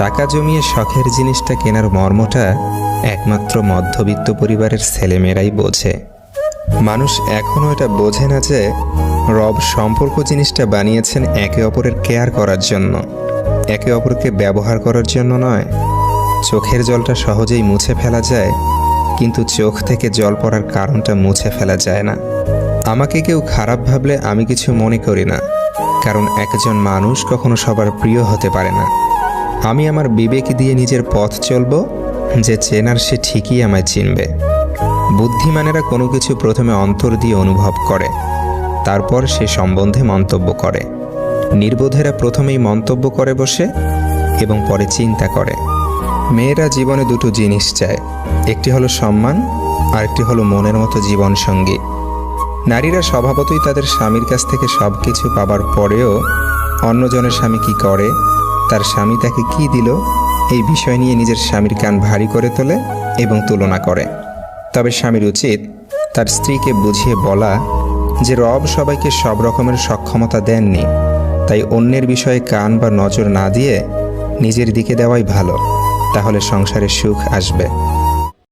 টাকা জমিয়ে শখের জিনিসটা কেনার মর্মটা একমাত্র মধ্যবিত্ত পরিবারের ছেলেমেয়েরাই বোঝে। মানুষ এখনও এটা বোঝে না যে রব সম্পর্ক জিনিসটা বানিয়েছেন একে অপরের কেয়ার করার জন্য, একে অপরকে ব্যবহার করার জন্য নয়। চোখের জলটা সহজেই মুছে ফেলা যায়, কিন্তু চোখ থেকে জল পড়ার কারণটা মুছে ফেলা যায় না। আমাকে কেউ খারাপ ভাবলে আমি কিছু মনে করি না, কারণ একজন মানুষ কখনো সবার প্রিয় হতে পারে না। আমি আমার বিবেক দিয়ে নিজের পথ চলব, যে চেনার সে ঠিকই আমায় চিনবে। বুদ্ধিমানেরা কোনো কিছু প্রথমে অন্তর দিয়ে অনুভব করে, তারপর সে সম্বন্ধে মন্তব্য করে। নির্বোধেরা প্রথমেই মন্তব্য করে বসে এবং পরে চিন্তা করে। মেয়েরা জীবনে দুটো জিনিস চায়, একটি হলো সম্মান, আর একটি হলো মনের মতো জীবনসঙ্গী। নারীরা স্বভাবতই তাদের স্বামীর কাছ থেকে সব কিছু পাবার পরেও অন্যজনের স্বামী কি করে, তার স্বামী তাকে কি দিল, এই বিষয় নিয়ে নিজের স্বামীর কান ভারী করে তোলে এবং তুলনা করে। তবে স্বামীর উচিত তার স্ত্রীকে বুঝিয়ে বলা যে রব সবাইকে সব রকমের সক্ষমতা দেননি, তাই অন্যের বিষয়ে কান বা নজর না দিয়ে নিজের দিকে দেওয়াই ভালো, তাহলে সংসারে সুখ আসবে।